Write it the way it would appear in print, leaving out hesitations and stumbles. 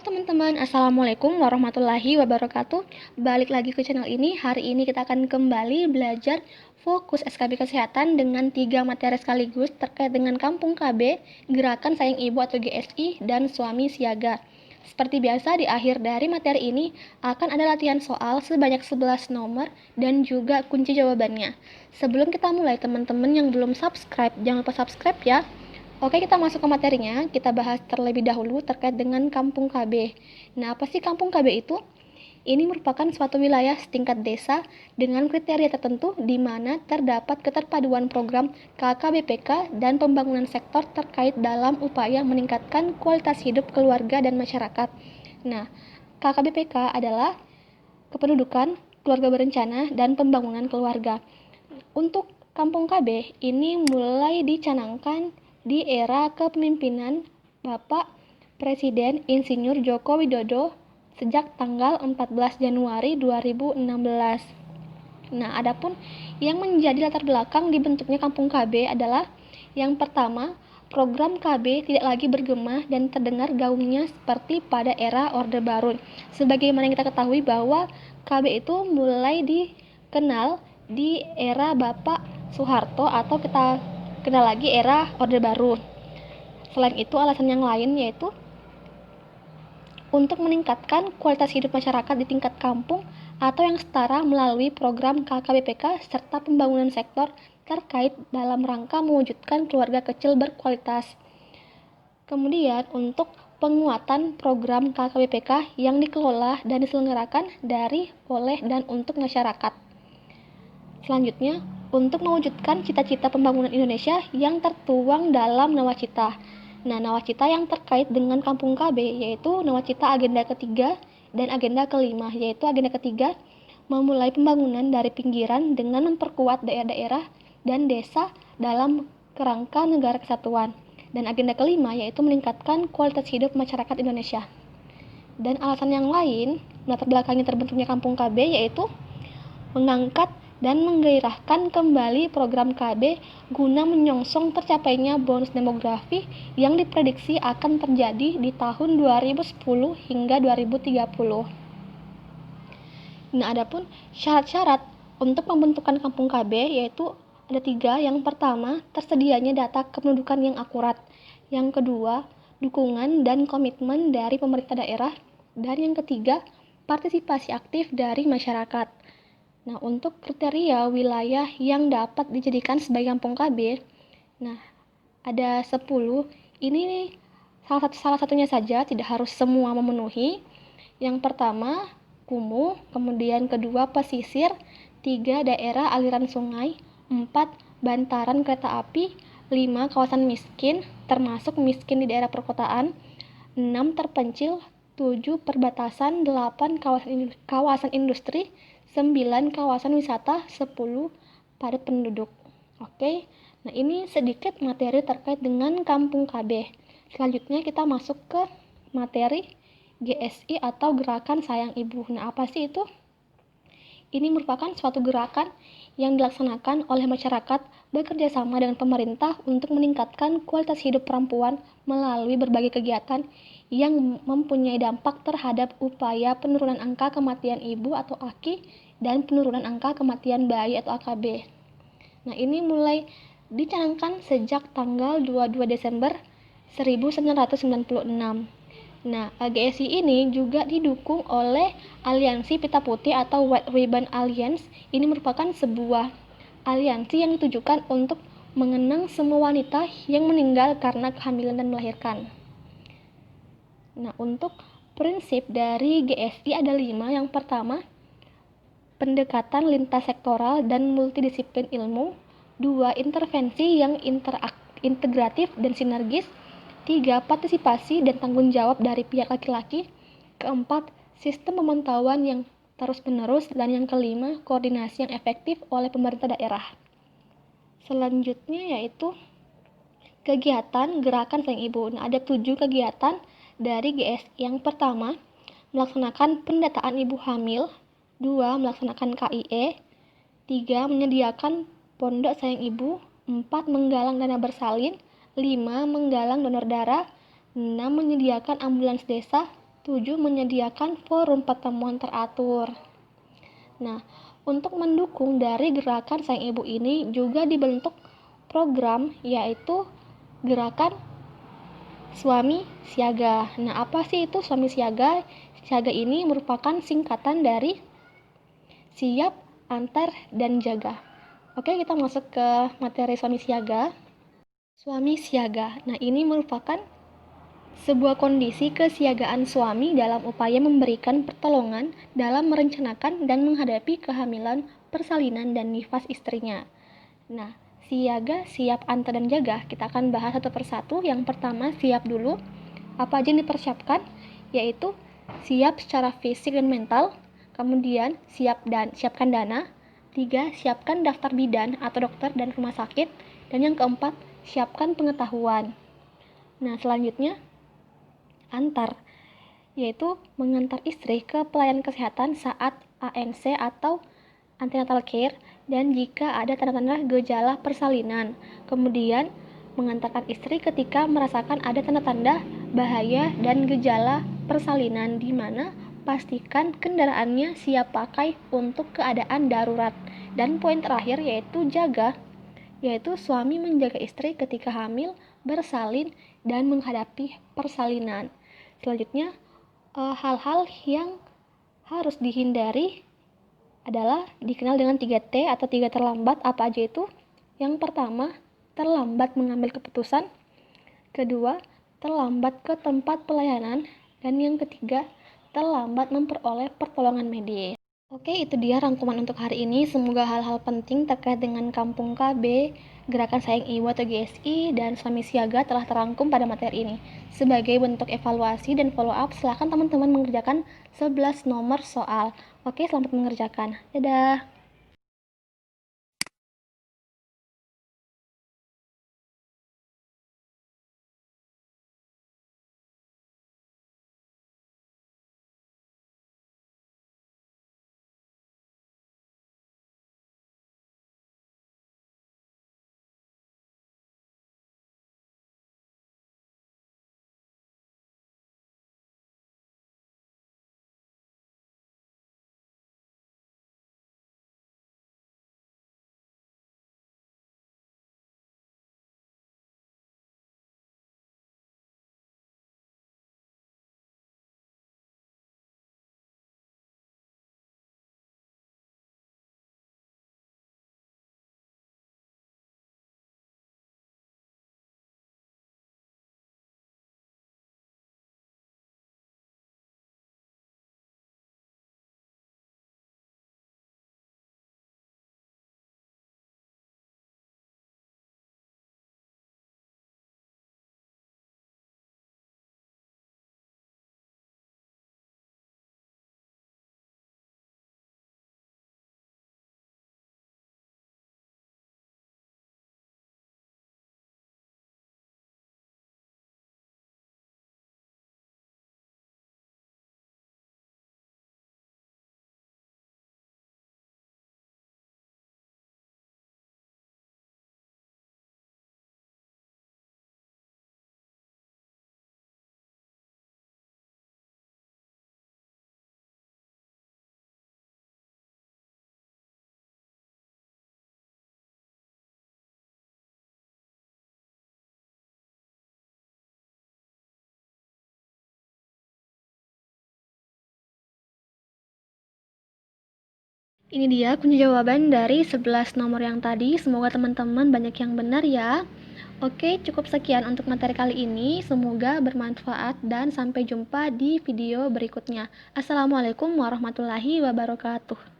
Halo teman-teman, Assalamualaikum warahmatullahi wabarakatuh. Balik lagi ke channel ini. Hari ini kita akan kembali belajar fokus SKB Kesehatan dengan 3 materi sekaligus terkait dengan Kampung KB, Gerakan Sayang Ibu atau GSI, dan Suami Siaga. Seperti biasa, di akhir dari materi ini akan ada latihan soal sebanyak 11 nomor dan juga kunci jawabannya. Sebelum kita mulai, teman-teman yang belum subscribe, jangan lupa subscribe ya. Oke, kita masuk ke materinya. Kita bahas terlebih dahulu terkait dengan Kampung KB. Nah, apa sih Kampung KB itu? Ini merupakan suatu wilayah setingkat desa dengan kriteria tertentu di mana terdapat keterpaduan program KKBPK dan pembangunan sektor terkait dalam upaya meningkatkan kualitas hidup keluarga dan masyarakat. Nah, KKBPK adalah kependudukan, keluarga berencana, dan pembangunan keluarga. Untuk Kampung KB ini mulai dicanangkan di era kepemimpinan Bapak Presiden Insinyur Joko Widodo sejak tanggal 14 Januari 2016. Nah, adapun yang menjadi latar belakang dibentuknya Kampung KB adalah yang pertama, program KB tidak lagi bergema dan terdengar gaungnya seperti pada era Orde Baru. Sebagaimana yang kita ketahui bahwa KB itu mulai dikenal di era Bapak Soeharto atau kita kenal lagi era Orde Baru. Selain itu, alasan yang lain yaitu untuk meningkatkan kualitas hidup masyarakat di tingkat kampung atau yang setara melalui program KKBPK serta pembangunan sektor terkait dalam rangka mewujudkan keluarga kecil berkualitas. Kemudian untuk penguatan program KKBPK yang dikelola dan diselenggarakan dari, oleh, dan untuk masyarakat. Selanjutnya, untuk mewujudkan cita-cita pembangunan Indonesia yang tertuang dalam Nawacita. Nah, Nawacita yang terkait dengan Kampung KB yaitu Nawacita agenda ketiga dan agenda kelima, yaitu agenda ketiga memulai pembangunan dari pinggiran dengan memperkuat daerah-daerah dan desa dalam kerangka negara kesatuan. Dan agenda kelima yaitu meningkatkan kualitas hidup masyarakat Indonesia. Dan alasan yang lain latar belakangnya terbentuknya Kampung KB yaitu mengangkat dan menggairahkan kembali program KB guna menyongsong tercapainya bonus demografi yang diprediksi akan terjadi di tahun 2010 hingga 2030. Nah, adapun syarat-syarat untuk pembentukan Kampung KB yaitu ada 3. Yang pertama, tersedianya data kependudukan yang akurat. Yang kedua, dukungan dan komitmen dari pemerintah daerah. Dan yang ketiga, partisipasi aktif dari masyarakat. Nah, untuk kriteria wilayah yang dapat dijadikan sebagai Kampung KB, nah, ada 10. Ini salah satunya saja, tidak harus semua memenuhi. Yang pertama, kumuh, kemudian kedua, pesisir, 3, daerah aliran sungai, 4, bantaran kereta api, 5, kawasan miskin, termasuk miskin di daerah perkotaan, 6, terpencil, 7, perbatasan, 8, kawasan industri, 9, kawasan wisata, 10, padat penduduk. Oke, nah ini sedikit materi terkait dengan Kampung KB. Selanjutnya kita masuk ke materi GSI atau Gerakan Sayang Ibu. Nah, apa sih itu? Ini merupakan suatu gerakan yang dilaksanakan oleh masyarakat bekerja sama dengan pemerintah untuk meningkatkan kualitas hidup perempuan melalui berbagai kegiatan yang mempunyai dampak terhadap upaya penurunan angka kematian ibu atau AKI dan penurunan angka kematian bayi atau AKB. Nah, ini mulai dicanangkan sejak tanggal 22 Desember 1996. Nah, GSI ini juga didukung oleh Aliansi Pita Putih atau White Ribbon Alliance. Ini merupakan sebuah aliansi yang ditujukan untuk mengenang semua wanita yang meninggal karena kehamilan dan melahirkan. Nah, untuk prinsip dari GSI ada 5. Yang pertama, pendekatan lintas sektoral dan multidisiplin ilmu. 2, intervensi yang integratif dan sinergis. 3, partisipasi dan tanggung jawab dari pihak laki-laki. 4, sistem pemantauan yang terus-menerus. Dan yang kelima, koordinasi yang efektif oleh pemerintah daerah. Selanjutnya yaitu kegiatan Gerakan Sayang Ibu. Nah, ada 7 kegiatan dari GSI. Yang pertama, melaksanakan pendataan ibu hamil. 2, melaksanakan KIE. 3, menyediakan pondok sayang ibu. 4, menggalang dana bersalin. 5, menggalang donor darah. 6, menyediakan ambulans desa. 7. Menyediakan forum pertemuan teratur. Nah, untuk mendukung dari gerakan Sayang Ibu ini juga dibentuk program, yaitu gerakan Suami Siaga. Nah, apa sih itu Suami Siaga? Siaga ini merupakan singkatan dari Siap, Antar, dan Jaga. Oke, kita masuk ke materi Suami Siaga. Suami Siaga. Nah, ini merupakan sebuah kondisi kesiagaan suami dalam upaya memberikan pertolongan dalam merencanakan dan menghadapi kehamilan, persalinan, dan nifas istrinya. Nah, siaga, siap, antar, dan jaga. Kita akan bahas satu persatu. Yang pertama, siap dulu. Apa aja yang dipersiapkan? Yaitu siap secara fisik dan mental. Kemudian, siapkan dana. 3. Siapkan daftar bidan atau dokter dan rumah sakit. Dan yang keempat, siapkan pengetahuan. Nah, selanjutnya, antar, yaitu mengantar istri ke pelayanan kesehatan saat ANC atau antenatal care dan jika ada tanda-tanda gejala persalinan. Kemudian mengantarkan istri ketika merasakan ada tanda-tanda bahaya dan gejala persalinan, di mana pastikan kendaraannya siap pakai untuk keadaan darurat. Dan poin terakhir yaitu jaga, yaitu suami menjaga istri ketika hamil, bersalin, dan menghadapi persalinan. Selanjutnya, hal-hal yang harus dihindari adalah dikenal dengan 3T atau 3 terlambat. Apa aja itu? Yang pertama, terlambat mengambil keputusan. Kedua, terlambat ke tempat pelayanan. Dan yang ketiga, terlambat memperoleh pertolongan medis. Oke, itu dia rangkuman untuk hari ini. Semoga hal-hal penting terkait dengan Kampung KB, Gerakan Sayang Ibu atau GSI, dan Suami Siaga telah terangkum pada materi ini. Sebagai bentuk evaluasi dan follow up, silakan teman-teman mengerjakan 11 nomor soal. Oke, selamat mengerjakan. Dadah! Ini dia kunci jawaban dari 11 nomor yang tadi. Semoga teman-teman banyak yang benar ya. Oke, cukup sekian untuk materi kali ini. Semoga bermanfaat dan sampai jumpa di video berikutnya. Assalamualaikum warahmatullahi wabarakatuh.